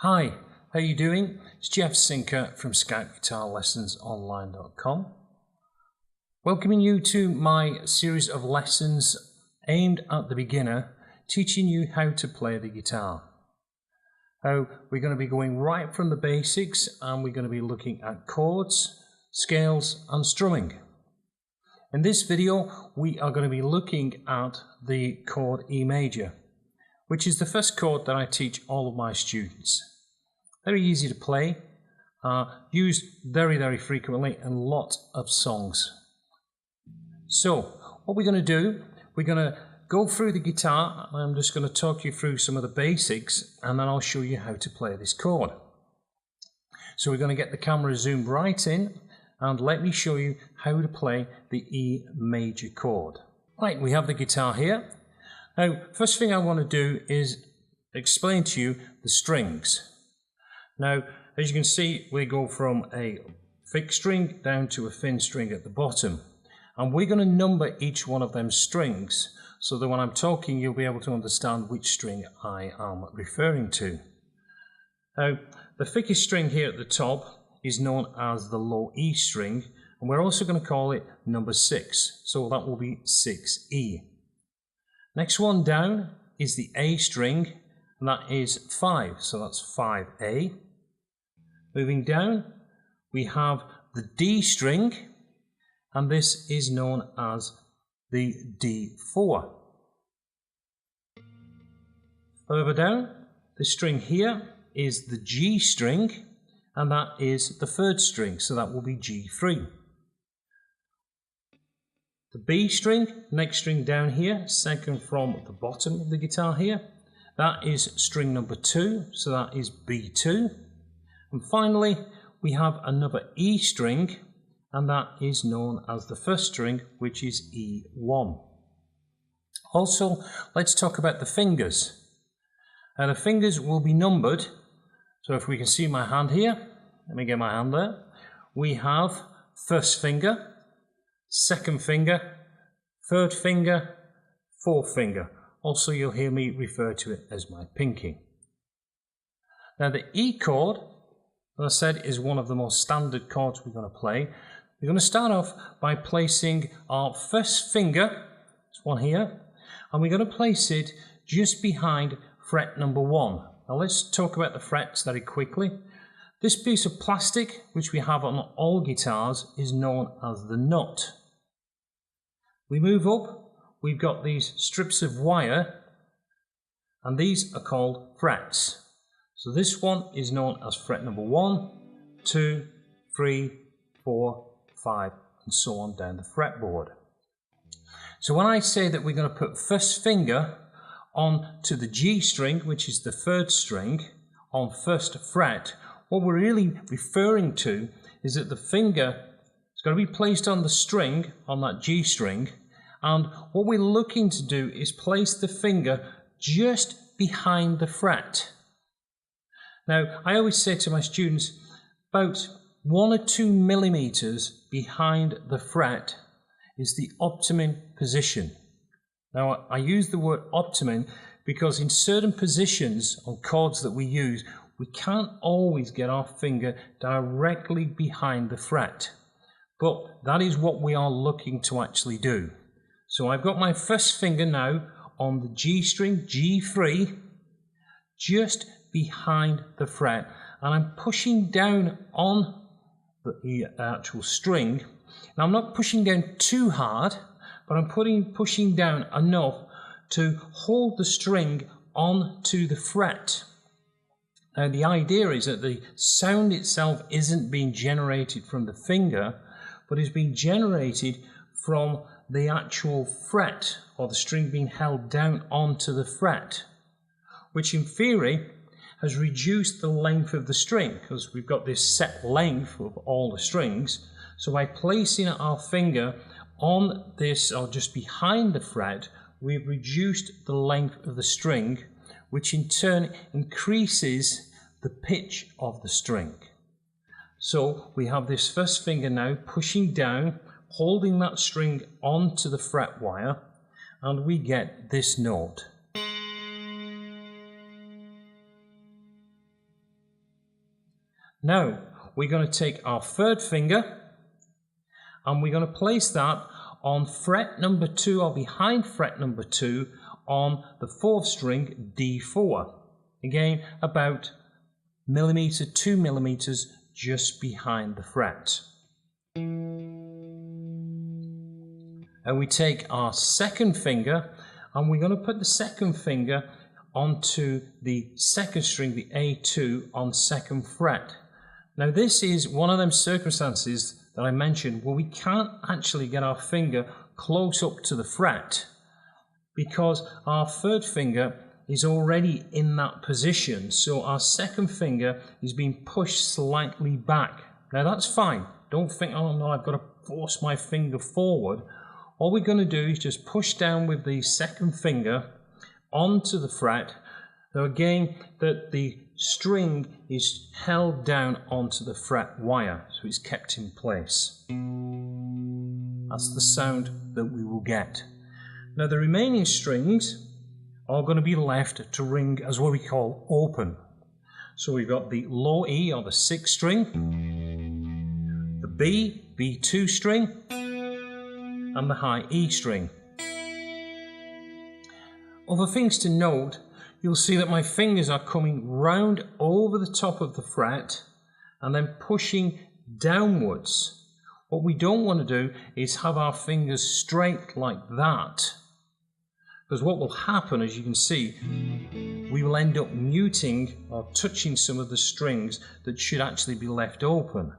Hi, how you doing? It's Jeff Sinker from ScoutGuitarLessonsOnline.com. Welcoming you to my series of lessons aimed at the beginner, teaching you how to play the guitar. We're going to be going right from the basics, and we're going to be looking at chords, scales and strumming. In this video we are going to be looking at the chord E major, which is the first chord that I teach all of my students. Very easy to play, used very frequently in lots of songs. So what we're going to do, we're going to go through the guitar. I'm just going to talk you through some of the basics, and then I'll show you how to play this chord. So we're going to get the camera zoomed right in, and let me show you how to play the E major chord. Right, we have the guitar here. Now, first thing I want to do is explain to you the strings. Now, as you can see, we go from a thick string down to a thin string at the bottom. And we're going to number each one of them strings, so that when I'm talking, you'll be able to understand which string I am referring to. Now, the thickest string here at the top is known as the low E string, and we're also going to call it number 6, so that will be 6E. Next one down is the A string, and that is 5, so that's 5A. Moving down, we have the D string, and this is known as the D4. Further down, the string here is the G string, and that is the third string, so that will be G3. The B string, next string down here, second from the bottom of the guitar here, that is string number 2, so that is B2. And finally, we have another E string, and that is known as the first string, which is E1. Also, let's talk about the fingers. Now, the fingers will be numbered, so if we can see my hand here, let me get my hand there. We have first finger, second finger, third finger, fourth finger. Also, you'll hear me refer to it as my pinky. Now, the E chord, as I said, is one of the most standard chords we're going to play. We're going to start off by placing our first finger, this one here, and we're going to place it just behind fret number 1. Now let's talk about the frets very quickly. This piece of plastic, which we have on all guitars, is known as the nut. We move up, we've got these strips of wire, and these are called frets. So this one is known as fret number 1, 2, 3, 4, 5, and so on down the fretboard. So when I say that we're going to put first finger on to the G string, which is the third string, on first fret, what we're really referring to is that the finger is going to be placed on the string, on that G string, and what we're looking to do is place the finger just behind the fret. Now, I always say to my students, about 1 or 2 millimeters behind the fret is the optimum position. Now, I use the word optimum because in certain positions on chords that we use, we can't always get our finger directly behind the fret. But that is what we are looking to actually do. So I've got my first finger now on the G string, G3, just behind the fret, and I'm pushing down on the actual string. Now, I'm not pushing down too hard, but I'm pushing down enough to hold the string onto the fret. Now, the idea is that the sound itself isn't being generated from the finger, but is being generated from the actual fret, or the string being held down onto the fret, which in theory has reduced the length of the string, because we've got this set length of all the strings. So by placing our finger on this, or just behind the fret, we've reduced the length of the string, which in turn increases the pitch of the string. So we have this first finger now pushing down, holding that string onto the fret wire, and we get this note. Now we're going to take our third finger and we're going to place that on fret number 2 or behind fret number 2 on the 4th string D4. Again, about millimeter, 2 millimeters just behind the fret. And we take our second finger and we're going to put the second finger onto the 2nd string, the A2 on 2nd fret. Now this is one of them circumstances that I mentioned where we can't actually get our finger close up to the fret because our 3rd finger is already in that position, so our 2nd finger is being pushed slightly back. Now that's fine, don't think, oh no, I've got to force my finger forward. All we're going to do is just push down with the 2nd finger onto the fret. Now again, that the string is held down onto the fret wire, so it's kept in place. That's the sound that we will get. Now the remaining strings are going to be left to ring as what we call open. So we've got the low E or the 6th string, the B, B2 string, and the high E string. Other things to note, you'll see that my fingers are coming round over the top of the fret and then pushing downwards. What we don't want to do is have our fingers straight like that, because what will happen, as you can see, we will end up muting or touching some of the strings that should actually be left open.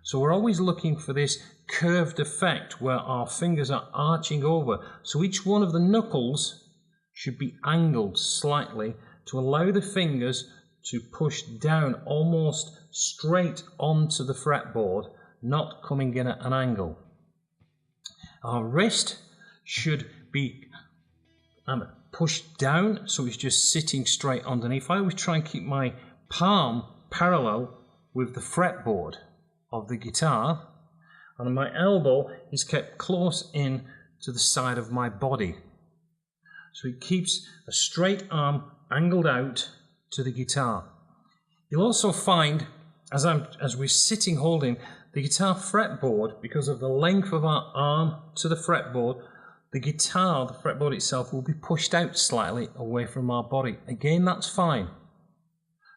So we're always looking for this curved effect where our fingers are arching over. So each one of the knuckles should be angled slightly to allow the fingers to push down almost straight onto the fretboard, not coming in at an angle. Our wrist should be pushed down so it's just sitting straight underneath. I always try and keep my palm parallel with the fretboard of the guitar, and my elbow is kept close in to the side of my body. So it keeps a straight arm angled out to the guitar. You'll also find, as we're sitting holding the guitar fretboard, because of the length of our arm to the fretboard, the guitar, the fretboard itself, will be pushed out slightly away from our body. Again, that's fine.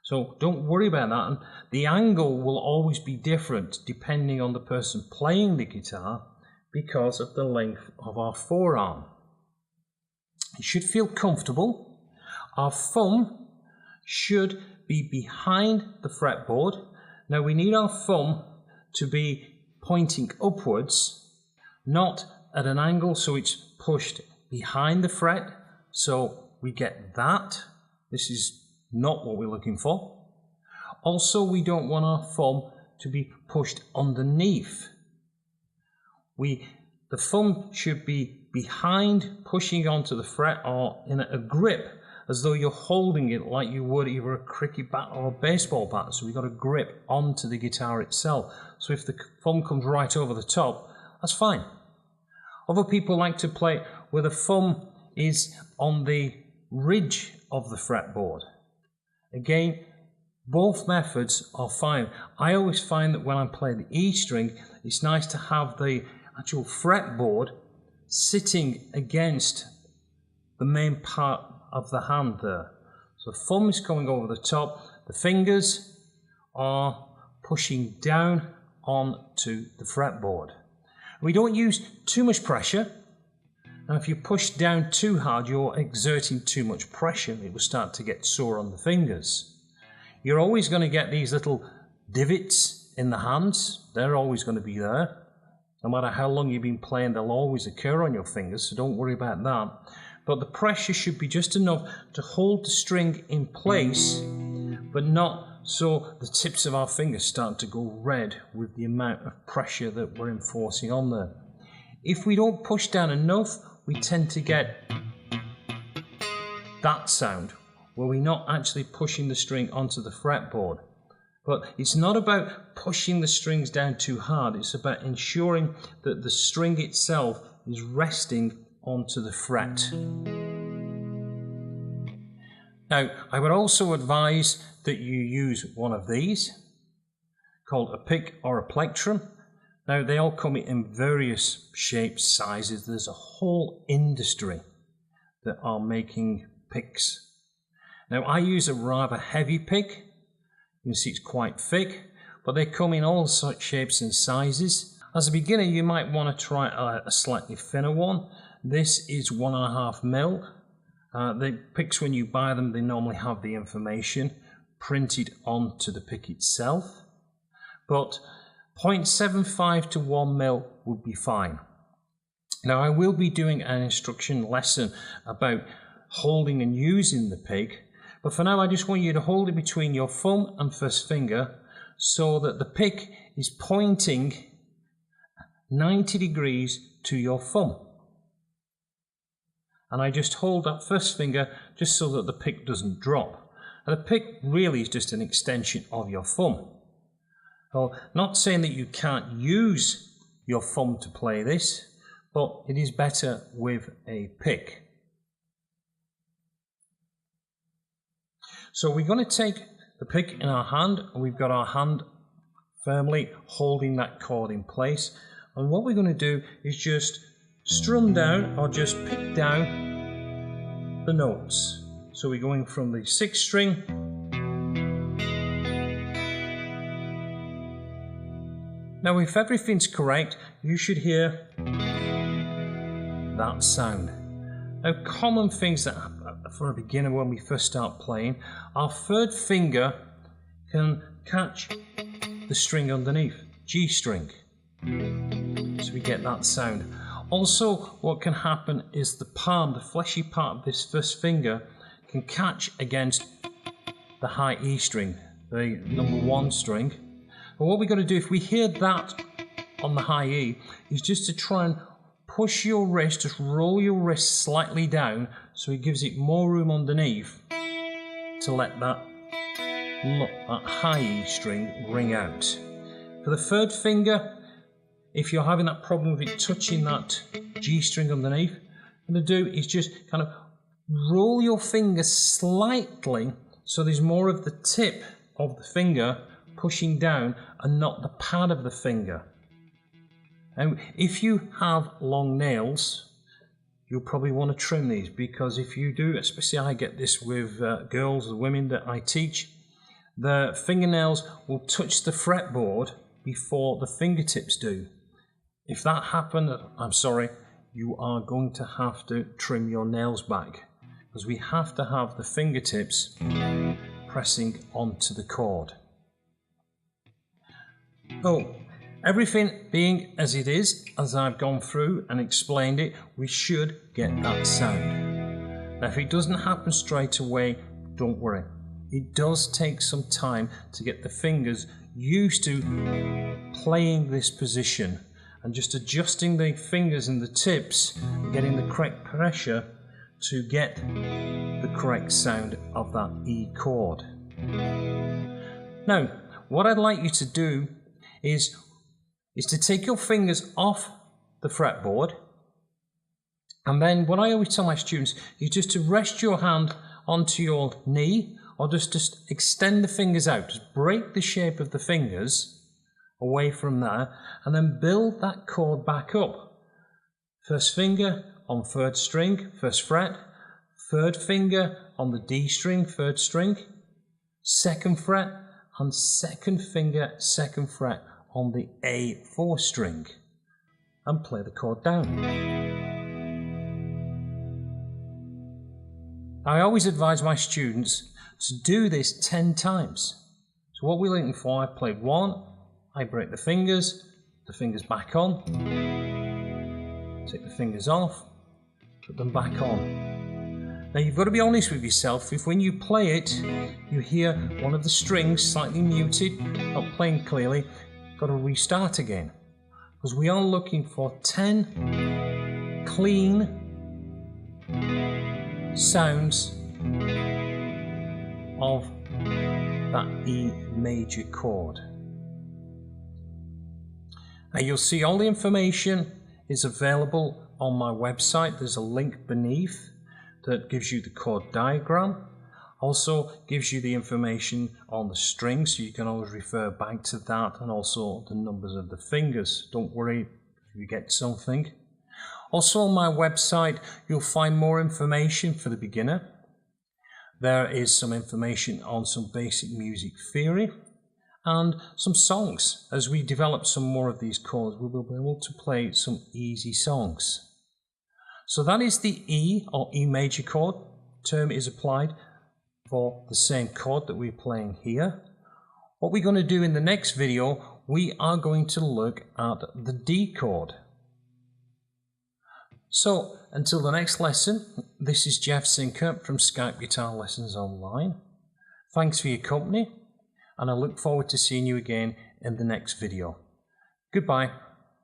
So don't worry about that. And the angle will always be different depending on the person playing the guitar because of the length of our forearm. It should feel comfortable. Our thumb should be behind the fretboard. Now we need our thumb to be pointing upwards, not at an angle so it's pushed behind the fret. So we get that. This is not what we're looking for. Also, we don't want our thumb to be pushed underneath. The thumb should be behind, pushing onto the fret, or in a grip, as though you're holding it like you would either a cricket bat or a baseball bat. So we've got a grip onto the guitar itself. So if the thumb comes right over the top, that's fine. Other people like to play where the thumb is on the ridge of the fretboard. Again, both methods are fine. I always find that when I play the E string, it's nice to have the actual fretboard sitting against the main part of the hand there. So the thumb is coming over the top, the fingers are pushing down onto the fretboard. We don't use too much pressure, and if you push down too hard, you're exerting too much pressure. It will start to get sore on the fingers. You're always going to get these little divots in the hands. They're always going to be there. No matter how long you've been playing, they'll always occur on your fingers, so don't worry about that. But the pressure should be just enough to hold the string in place, but not so the tips of our fingers start to go red with the amount of pressure that we're enforcing on there. If we don't push down enough, we tend to get that sound, where we're not actually pushing the string onto the fretboard. But it's not about pushing the strings down too hard, it's about ensuring that the string itself is resting onto the fret. Now, I would also advise that you use one of these. called a pick or a plectrum. Now they all come in various shapes, sizes. There's a whole industry that are making picks. Now I use a rather heavy pick. You can see it's quite thick, but they come in all sorts shapes and sizes. As a beginner you might want to try a slightly thinner one. This is 1.5 mil. The picks, when you buy them, they normally have the information printed onto the pick itself, but 0.75 to 1 mil would be fine. Now I will be doing an instruction lesson about holding and using the pick, but for now I just want you to hold it between your thumb and first finger so that the pick is pointing 90 degrees to your thumb. And I just hold that first finger just so that the pick doesn't drop. And the pick really is just an extension of your thumb. Well, not saying that you can't use your thumb to play this, but it is better with a pick. So we're going to take the pick in our hand, and we've got our hand firmly holding that chord in place. And what we're going to do is just strum down or just pick down the notes. So we're going from the 6th string now. If everything's correct, you should hear that sound. Now, common things that for a beginner when we first start playing, our 3rd finger can catch the string underneath, G string. So we get that sound. Also, what can happen is the palm, the fleshy part of this first finger, can catch against the high E string, the number 1 string. And what we're going to do, if we hear that on the high E, is just to try and push your wrist, just roll your wrist slightly down so it gives it more room underneath to let that high E string ring out. For the 3rd finger, if you're having that problem with it touching that G string underneath, what I'm going to do is just kind of roll your finger slightly so there's more of the tip of the finger pushing down and not the pad of the finger. And if you have long nails, you'll probably want to trim these, because if you do, especially I get this with girls or women that I teach, the fingernails will touch the fretboard before the fingertips do. If that happens, I'm sorry, you are going to have to trim your nails back, because we have to have the fingertips pressing onto the chord. Oh, everything being as it is, as I've gone through and explained it, we should get that sound. Now, if it doesn't happen straight away, don't worry. It does take some time to get the fingers used to playing this position, and just adjusting the fingers and the tips, getting the correct pressure to get the correct sound of that E chord. Now, what I'd like you to do is to take your fingers off the fretboard, and then what I always tell my students is just to rest your hand onto your knee, or just extend the fingers out, just break the shape of the fingers away from there, and then build that chord back up. 1st finger on 3rd string, 1st fret, 3rd finger on the D string, 3rd string, 2nd fret, and 2nd finger, 2nd fret on the A4 string, and play the chord down. I always advise my students to do this 10 times. So what we're looking for, I played 1, I break the fingers back on, take the fingers off, put them back on. Now you've got to be honest with yourself. If when you play it, you hear one of the strings slightly muted, not playing clearly, you've got to restart again. Because we are looking for 10 clean sounds of that E major chord. Now you'll see all the information is available on my website. There's a link beneath that gives you the chord diagram. Also gives you the information on the strings, so you can always refer back to that, and also the numbers of the fingers. Don't worry if you get something. Also on my website you'll find more information for the beginner. There is some information on some basic music theory and some songs. As we develop some more of these chords, we will be able to play some easy songs. So that is the E or E major chord. Term is applied for the same chord that we're playing here. What we're going to do in the next video, we are going to look at the D chord. So until the next lesson, this is Jeff Sinker from Skype Guitar Lessons Online. Thanks for your company, and I look forward to seeing you again in the next video. Goodbye.